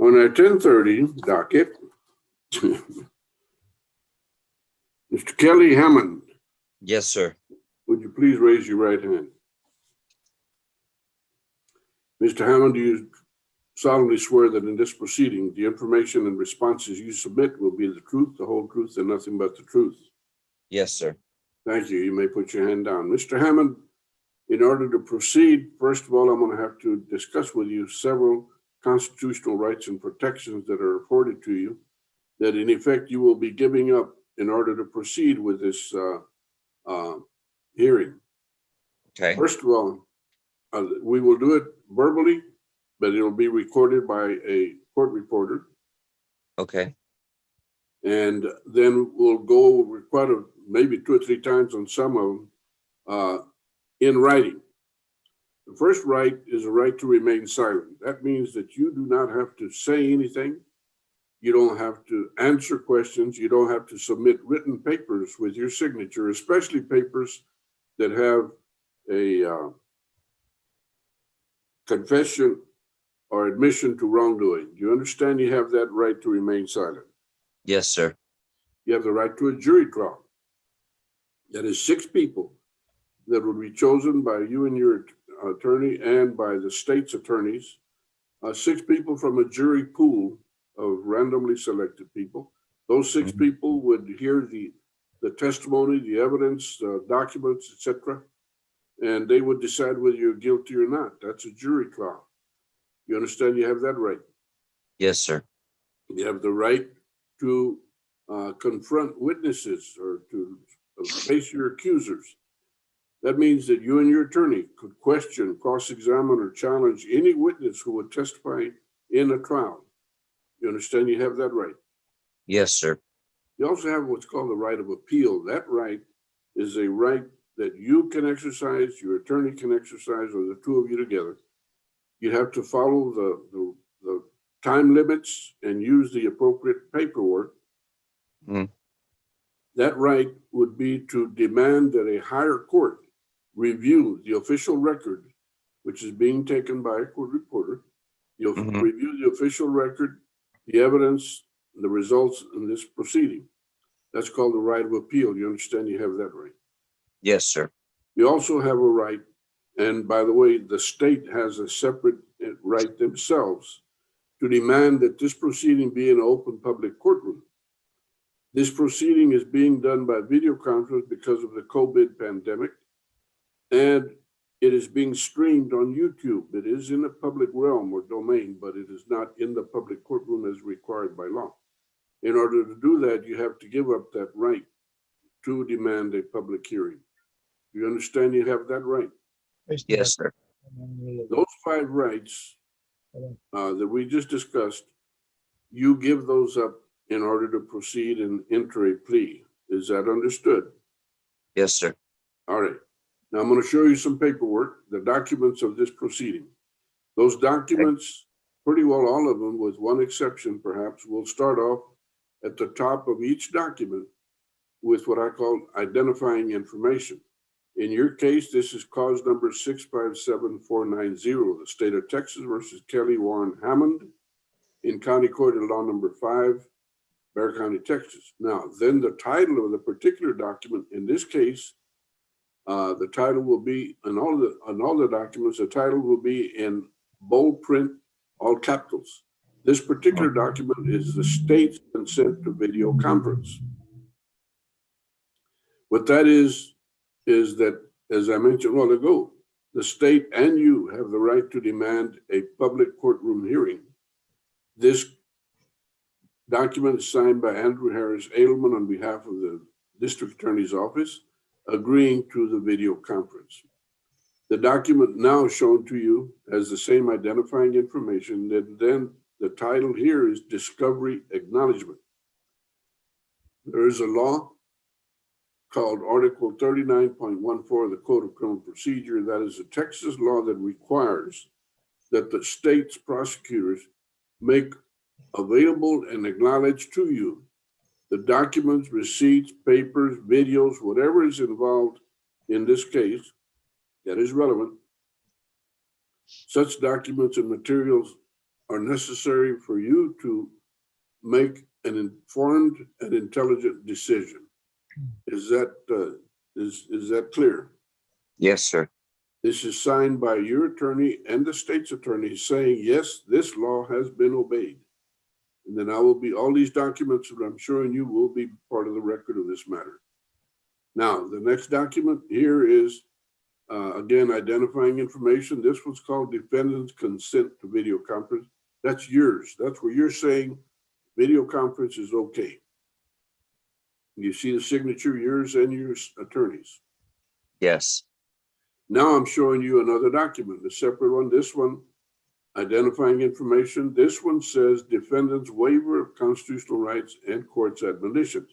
On our 10:30 docket, Mr. Kelly Hammond, Yes, sir. would you please raise your right hand? Mr. Hammond, do you solemnly swear that in this proceeding, the information and responses you submit will be the truth, the whole truth, and nothing but the truth? Yes, sir. Thank you. You may put your hand down. Mr. Hammond, in order to proceed, first of all, I'm going to have to discuss with you several constitutional rights and protections that are afforded to you that in effect you will be giving up in order to proceed with this hearing. Okay. First of all, we will do it verbally, but it'll be recorded by a court reporter. Okay. And then we'll go over quite maybe 2 or 3 times on some of them in writing. The first right is a right to remain silent. That means that you do not have to say anything. You don't have to answer questions. You don't have to submit written papers with your signature, especially papers that have a confession or admission to wrongdoing. Do you understand you have that right to remain silent? Yes, sir. You have the right to a jury trial. That is 6 people that will be chosen by you and your attorney and by the state's attorneys. 6 people from a jury pool of randomly selected people. Those 6 people would hear the testimony, the evidence, documents, etc., and they would decide whether you're guilty or not. That's a jury trial. You understand you have that right? Yes, sir. You have the right to confront witnesses or to face your accusers. That means that you and your attorney could question, cross-examine, or challenge any witness who would testify in a trial. You understand you have that right? Yes, sir. You also have what's called the right of appeal. That right is a right that you can exercise, your attorney can exercise, or the 2 of you together. You have to follow the time limits and use the appropriate paperwork. That right would be to demand that a higher court review the official record, which is being taken by a court reporter. You'll review the official record, the evidence, the results in this proceeding. That's called the right of appeal. You understand you have that right? Yes, sir. You also have a right, and by the way, the state has a separate right themselves to demand that this proceeding be in an open public courtroom. This proceeding is being done by video conference because of the COVID pandemic, and it is being streamed on YouTube. It is in the public realm or domain, but it is not in the public courtroom as required by law. In order to do that, you have to give up that right to demand a public hearing. Do you understand you have that right? Yes, sir. Those 5 rights that we just discussed, you give those up in order to proceed and enter a plea. Is that understood? Yes, sir. All right. Now I'm going to show you some paperwork, the documents of this proceeding. Those documents, pretty well all of them, with one exception perhaps, will start off at the top of each document with what I call identifying information. In your case, this is cause number 657490, the state of Texas versus Kelly Warren Hammond in County Court of Law number 5, Bexar County, Texas. Now, then the title of the particular document, in this case, the title will be, on all the documents, the title will be in bold print, all capitals. This particular document is the state's consent to video conference. What that is that, as I mentioned a while ago, the state and you have the right to demand a public courtroom hearing. This document is signed by Andrew Harris Edelman on behalf of the district attorney's office, agreeing to the video conference. The document now shown to you has the same identifying information. That then the title here is Discovery Acknowledgement. There is a law called Article 39.14 of the Code of Criminal Procedure. That is a Texas law that requires that the state's prosecutors make available and acknowledge to you the documents, receipts, papers, videos, whatever is involved in this case that is relevant. Such documents and materials are necessary for you to make an informed and intelligent decision. Is that clear? Yes, sir. This is signed by your attorney and the state's attorney saying, yes, this law has been obeyed. And then all these documents that I'm showing you will be part of the record of this matter. Now, the next document here is, again, identifying information. This was called defendant's consent to video conference. That's yours. That's where you're saying video conference is okay. You see the signature, yours and your attorney's. Yes. Now I'm showing you another document, a separate one. This one, identifying information. This one says defendant's waiver of constitutional rights and court's admonitions.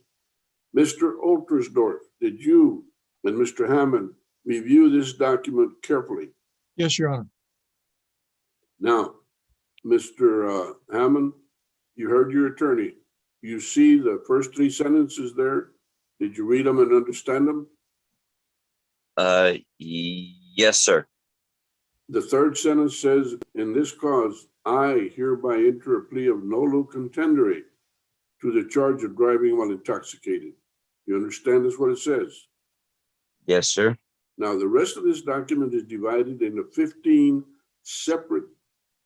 Mr. Oltersdorf, did you and Mr. Hammond review this document carefully? Yes, Your Honor. Now, Mr. Hammond, you heard your attorney. You see the first three sentences there? Did you read them and understand them? Yes, sir. The third sentence says, in this cause, I hereby enter a plea of nolo contendere to the charge of driving while intoxicated. You understand this, what it says? Yes, sir. Now, the rest of this document is divided into 15 separate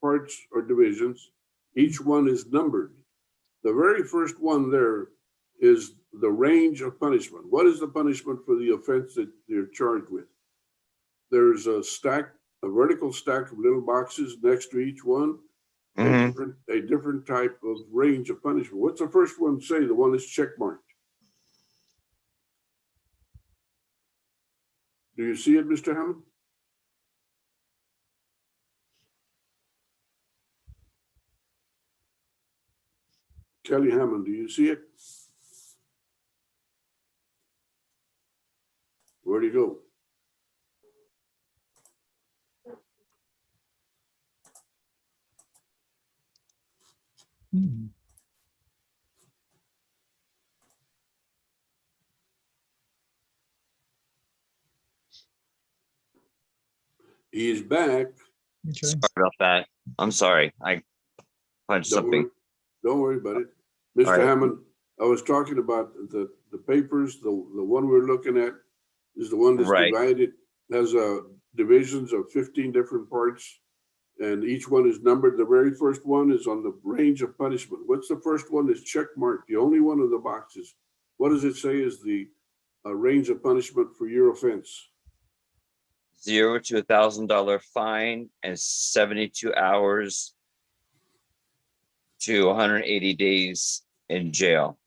parts or divisions. Each one is numbered. The very first one there is the range of punishment. What is the punishment for the offense that they're charged with? There's a vertical stack of little boxes next to each one, a different type of range of punishment. What's the first one say? The one that's checkmarked. Do you see it, Mr. Hammond? Kelly Hammond, do you see it? Where'd he go? Hmm. He is back. Okay. Sorry about that. I'm sorry. I punched something. Don't worry about it. Mr. All right. Hammond, I was talking about the papers. The one we're looking at is the one that's Right. divided, has divisions of 15 different parts, and each one is numbered. The very first one is on the range of punishment. What's the first one that's check marked? The only one of the boxes. What does it say is the range of punishment for your offense? $0 to $1,000 fine and 72 hours to 180 days in jail.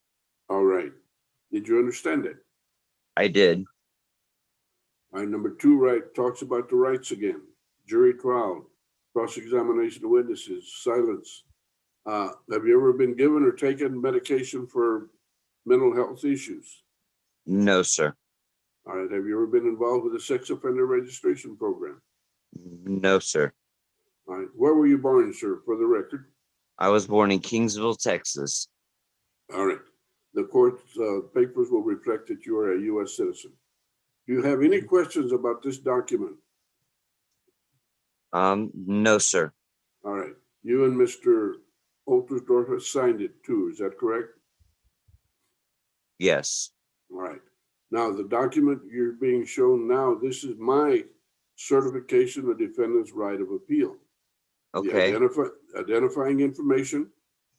All right. Did you understand it? I did. All right, number two, right, talks about the rights again. Jury trial, cross-examination of witnesses, silence. Have you ever been given or taken medication for mental health issues? No, sir. All right, have you ever been involved with a sex offender registration program? No, sir. All right, where were you born, sir, for the record? I was born in Kingsville, Texas. All right, the court's papers will reflect that you are a U.S. citizen. Do you have any questions about this document? No, sir. All right, you and Mr. Oltersdorf have signed it too, is that correct? Yes. All right. Now, the document you're being shown now, this is my certification of defendant's right of appeal. Okay. The identifying information,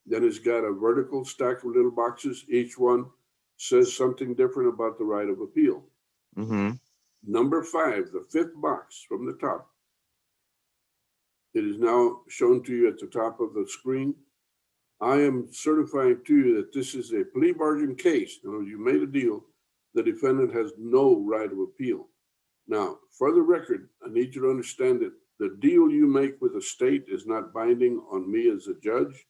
then it's got a vertical stack of little boxes. Each one says something different about the right of appeal. Mm-hmm. Number 5, the 5th box from the top. It is now shown to you at the top of the screen. I am certifying to you that this is a plea bargain case. You know, you made a deal. The defendant has no right of appeal. Now, for the record, I need you to understand that the deal you make with the state is not binding on me as a judge.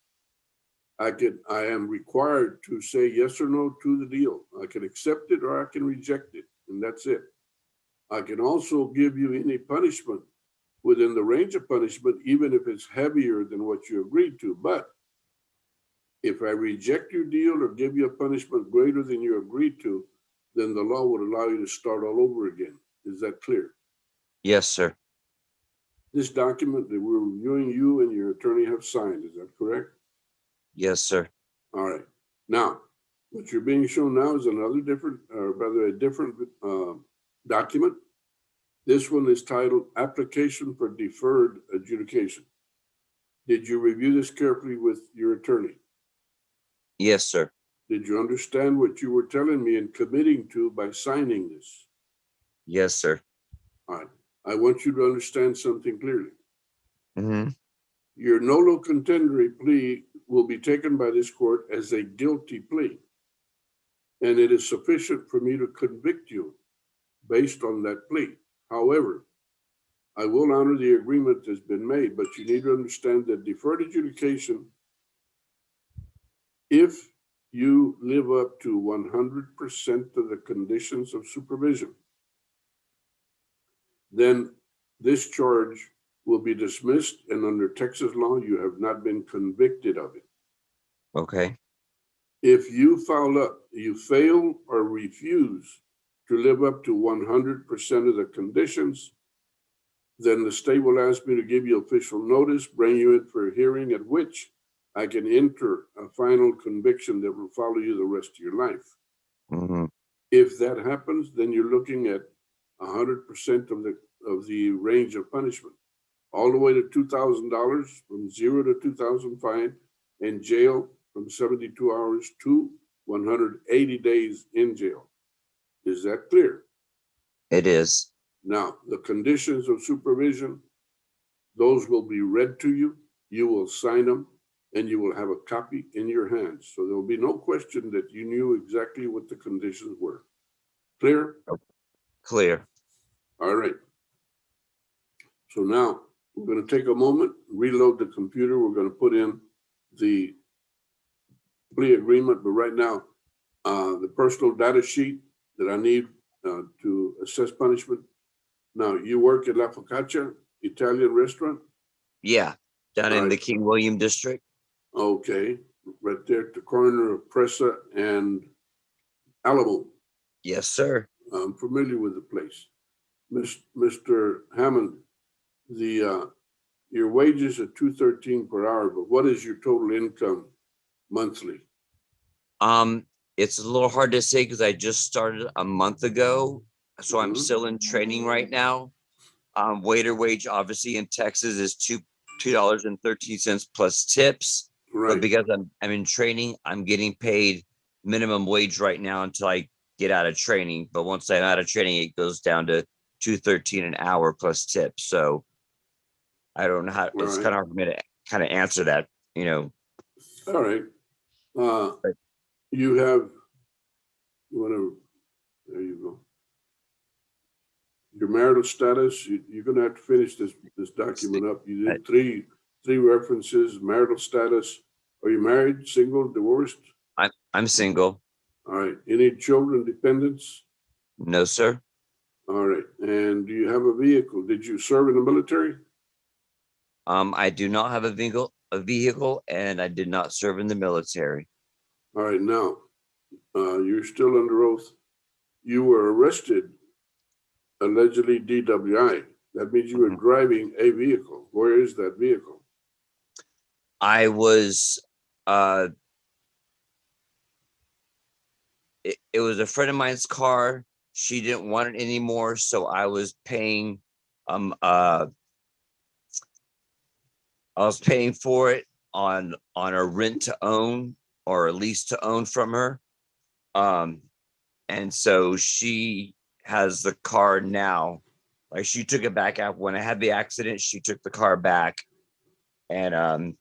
I am required to say yes or no to the deal. I can accept it or I can reject it, and that's it. I can also give you any punishment within the range of punishment, even if it's heavier than what you agreed to. But if I reject your deal or give you a punishment greater than you agreed to, then the law would allow you to start all over again. Is that clear? Yes, sir. This document that we're reviewing, you and your attorney have signed, is that correct? Yes, sir. All right. Now, what you're being shown now is another different, or rather a different document. This one is titled Application for Deferred Adjudication. Did you review this carefully with your attorney? Yes, sir. Did you understand what you were telling me and committing to by signing this? Yes, sir. All right. I want you to understand something clearly. Mm-hmm. Your nolo contendere plea will be taken by this court as a guilty plea, and it is sufficient for me to convict you based on that plea. However, I will honor the agreement that's been made, but you need to understand that deferred adjudication, if you live up to 100% of the conditions of supervision, then this charge will be dismissed, and under Texas law, you have not been convicted of it. Okay. If you fail or refuse to live up to 100% of the conditions, then the state will ask me to give you official notice, bring you in for a hearing at which I can enter a final conviction that will follow you the rest of your life. Mm-hmm. If that happens, then you're looking at 100% of the range of punishment, all the way to $2,000, from 0 to 2,000 fine, and jail from 72 hours to 180 days in jail. Is that clear? It is. Now, the conditions of supervision, those will be read to you. You will sign them, and you will have a copy in your hands. So there will be no question that you knew exactly what the conditions were. Clear? Clear. All right. So now we're going to take a moment, reload the computer. We're going to put in the plea agreement, but right now, the personal data sheet that I need to assess punishment. Now, you work at La Focaccia Italian restaurant? Yeah. Down All in the right. King William district. Okay, right there at the corner of Presa and Alamo. Yes, sir. I'm familiar with the place. Mr. Hammond, your wages are $213 per hour, but what is your total income monthly? It's a little hard to say because I just started a month ago, so I'm Mhm. still in training right now. Waiter wage obviously in Texas is $2.13 plus tips. But Right. because I'm in training, I'm getting paid minimum wage right now until I get out of training. But once I'm out of training, it goes down to $2.13 an hour plus tips. So I don't know how All it's right. kind of hard for me to kind of answer that, you know. All right. Right. You have, there you go. Your marital status, you're going to have to finish this document up. You did three references, marital status. Are you married, single, divorced? I'm single. All right. Any children, dependents? No, sir. All right. And do you have a vehicle? Did you serve in the military? I do not have a vehicle, and I did not serve in the military. All right. Now, you're still under oath. You were arrested, allegedly DWI. That means you were Mhm. driving a vehicle. Where is that vehicle? I was it was a friend of mine's car. She didn't want it anymore, so um uh I was paying for it on a rent to own or a lease to own from her. Um and so she has the car now. Like she took it back out when I had the accident, she took the car back and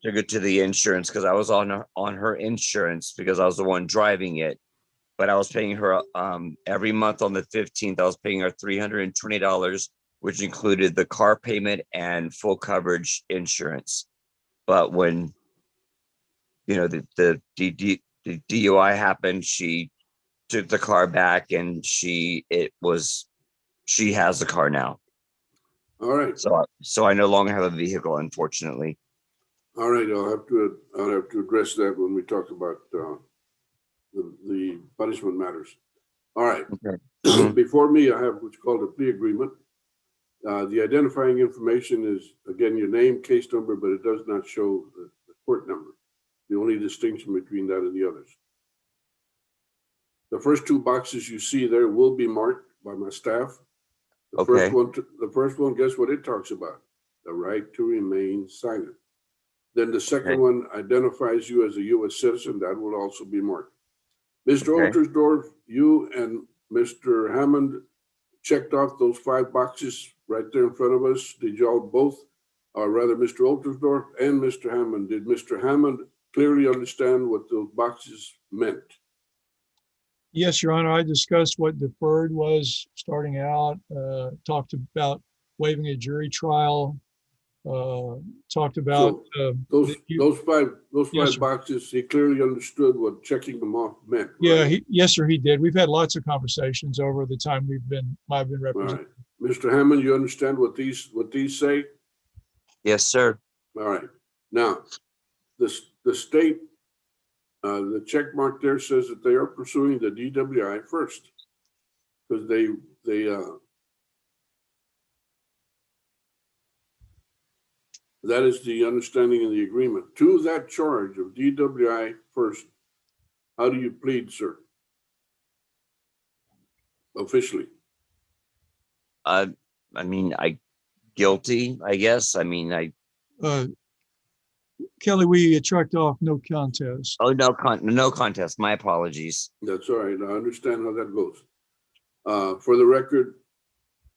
took it to the insurance because I was on her insurance because I was the one driving it. But I was paying her every month on the 15th. I was paying her $320, which included the car payment and full coverage insurance. But when the DUI happened, she took the car back and she has the car now. All right. So I no longer have a vehicle, unfortunately. All right. I'll have to address that when we talk about the punishment matters. All right. Okay. Mhm. Before me, I have what's called a plea agreement. The identifying information is, again, your name, case number, but it does not show the court number. The only distinction between that and the others. The first two boxes you see there will be marked by my staff. The Okay. first one, guess what it talks about? The right to remain silent. Then the second Okay. one identifies you as a U.S. citizen. That will also be marked. Mr. Okay. Oltersdorf, you and Mr. Hammond checked off those 5 boxes right there in front of us. Did y'all both, or rather Mr. Oltersdorf and Mr. Hammond, did Mr. Hammond clearly understand what those boxes meant? Yes, Your Honor, I discussed what deferred was starting out, talked about waiving a jury trial, talked about. Those five Yes, sir. boxes, he clearly understood what checking them off meant. Yeah, right? yes, sir, he did. We've had lots of conversations over the time I've been All representing. right. Mr. Hammond, you understand what these say? Yes, sir. All right. Now, the state, the check mark there says that they are pursuing the DWI first, because they that is the understanding in the agreement. To that charge of DWI first, how do you plead, sir? Officially. I mean, guilty, I guess. I mean, Kelly, we checked off no contest. oh, no contest. My apologies. That's all right. I understand how that goes. For the record,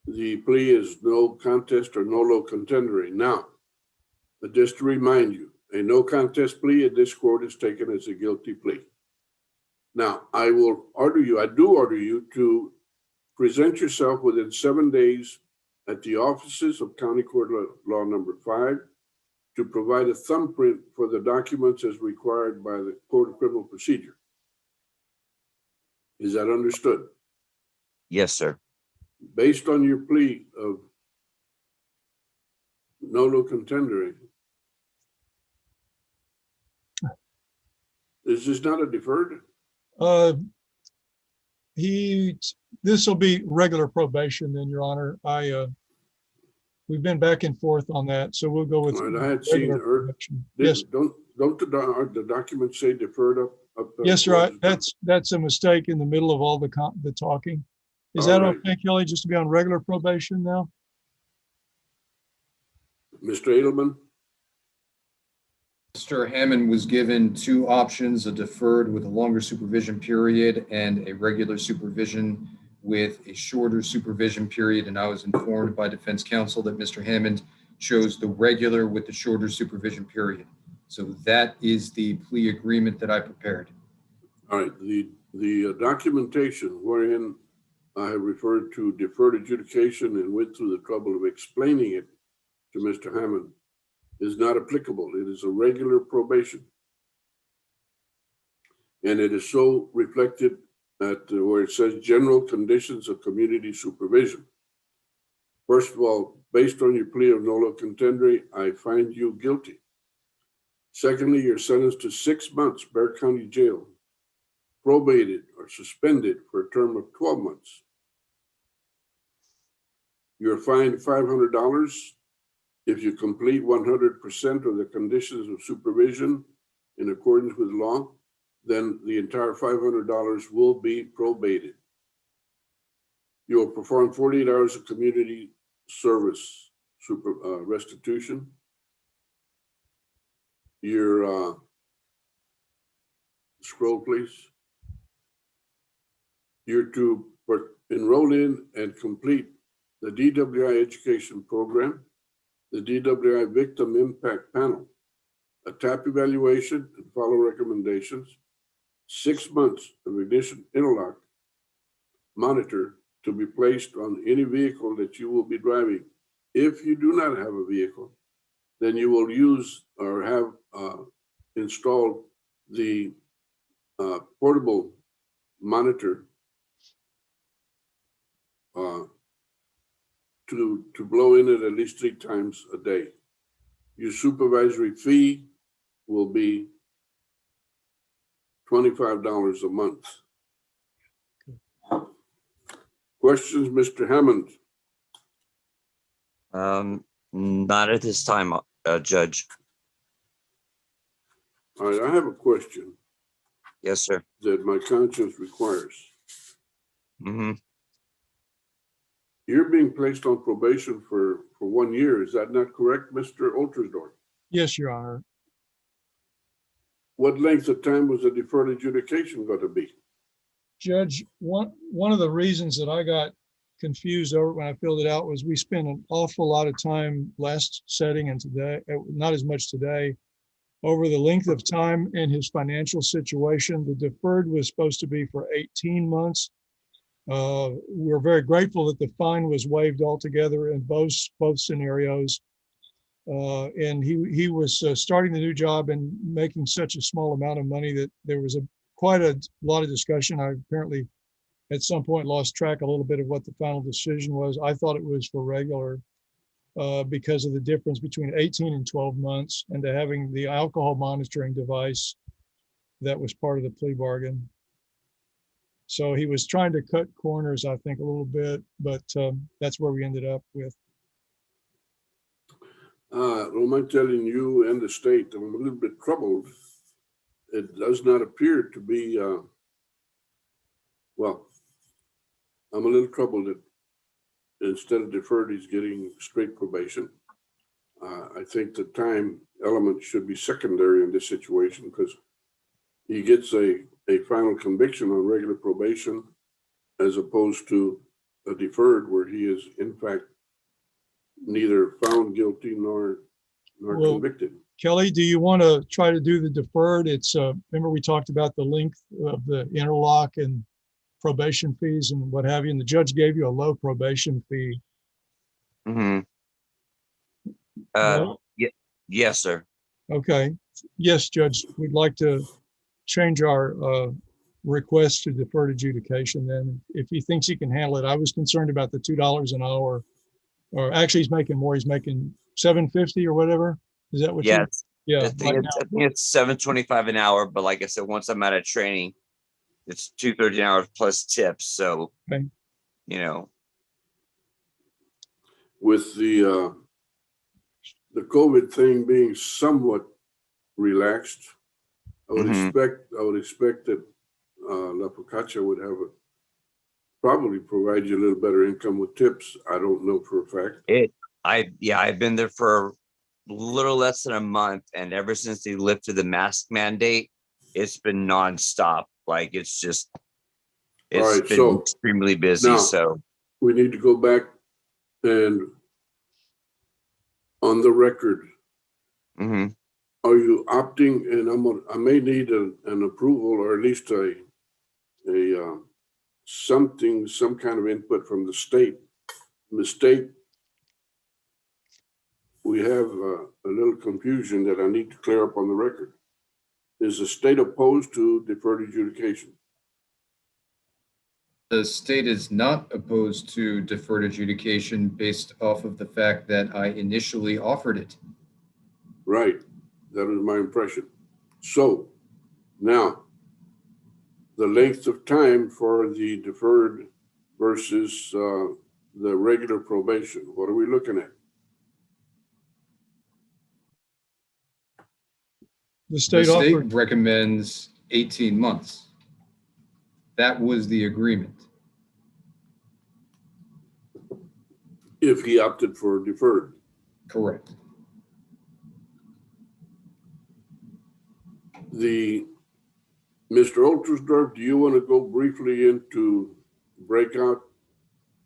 the plea is no contest or nolo contendere. Now, but just to remind you, a no contest plea in this court is taken as a guilty plea. Now, I do order you to present yourself within 7 days at the offices of County Court Law Number 5 to provide a thumbprint for the documents as required by the Code of Criminal Procedure. Is that understood? Yes, sir. Based on your plea of nolo contendere, is this not a deferred? This will be regular probation then, Your Honor. We've been back and forth on that, so we'll go with. All right, I had seen probation. Yes. Don't the documents say deferred up? Yes, sir. That's a mistake in the middle of all the talking. Is that okay, Kelly, just to be on regular probation now? Mr. Edelman? Mr. Hammond was given 2 options, a deferred with a longer supervision period and a regular supervision with a shorter supervision period. And I was informed by defense counsel that Mr. Hammond chose the regular with the shorter supervision period. So that is the plea agreement that I prepared. All right, the documentation wherein I have referred to deferred adjudication and went through the trouble of explaining it to Mr. Hammond is not applicable. It is a regular probation. And it is so reflected at where it says general conditions of community supervision. First of all, based on your plea of nolo contendere, I find you guilty. Secondly, you're sentenced to 6 months Bexar County Jail, probated or suspended for a term of 12 months. You're fined $500 if you complete 100% of the conditions of supervision in accordance with law. Then the entire $500 will be probated. You will perform 48 hours of community service restitution. Your scroll, please. You're to enroll in and complete the DWI education program, the DWI victim impact panel, a TAP evaluation and follow recommendations, 6 months of ignition interlock monitor to be placed on any vehicle that you will be driving. If you do not have a vehicle, then you will use or have installed the portable monitor to blow in it at least 3 times a day. Your supervisory fee will be $25 a month. Questions, Mr. Hammond? Not at this time, Judge. All right, I have a question Yes, sir. that my conscience requires. Mm-hmm. You're being placed on probation for 1 year. Is that not correct, Mr. Oltersdorf? Yes, Your Honor. What length of time was the deferred adjudication going to be? Judge, one of the reasons that I got confused over when I filled it out was we spent an awful lot of time last setting and today, not as much today, over the length of time in his financial situation. The deferred was supposed to be for 18 months. We're very grateful that the fine was waived altogether in both scenarios. And he was starting the new job and making such a small amount of money that there was quite a lot of discussion. I apparently at some point lost track a little bit of what the final decision was. I thought it was for regular because of the difference between 18 and 12 months and to having the alcohol monitoring device that was part of the plea bargain. So he was trying to cut corners, I think, a little bit, but that's where we ended up with. Well, I'm telling you and the state, I'm a little bit troubled. It does not appear to be, well, I'm a little troubled that instead of deferred, he's getting straight probation. I think the time element should be secondary in this situation because he gets a final conviction on regular probation as opposed to a deferred where he is in fact neither found guilty nor Well, convicted. Kelly, do you want to try to do the deferred? It's remember we talked about the length of the interlock and probation fees and what have you, and the judge gave you a low probation fee. Mm-hmm. No? Yes, sir. Okay. Yes, Judge, we'd like to change our request to deferred adjudication then, if he thinks he can handle it. I was concerned about the $2 an hour, or actually he's making more. He's making $7.50 or whatever. Is that what you? Yes. Yeah. I think it's $7.25 an hour, but like I said, once I'm out of training, it's $2.30 an hour plus tips. So, Okay. you know, With the COVID thing being somewhat relaxed, I would Mhm. expect that La Focaccia would have probably provide you a little better income with tips. I don't know for a fact. I've been there for a little less than a month, and ever since they lifted the mask mandate, it's been nonstop. Like it's right, been so extremely busy. now- So We need to go back and on the record, mhm. are you opting? And I may need an approval or at least some kind of input from the state. The state, we have a little confusion that I need to clear up on the record. Is the state opposed to deferred adjudication? The state is not opposed to deferred adjudication based off of the fact that I initially offered it. Right, that is my impression. So now, the length of time for the deferred versus the regular probation, what are we looking at? The The state state offered, recommends 18 months. That was the agreement. If he opted for deferred. Correct. Mr. Oltersdorf, do you want to go briefly into breakout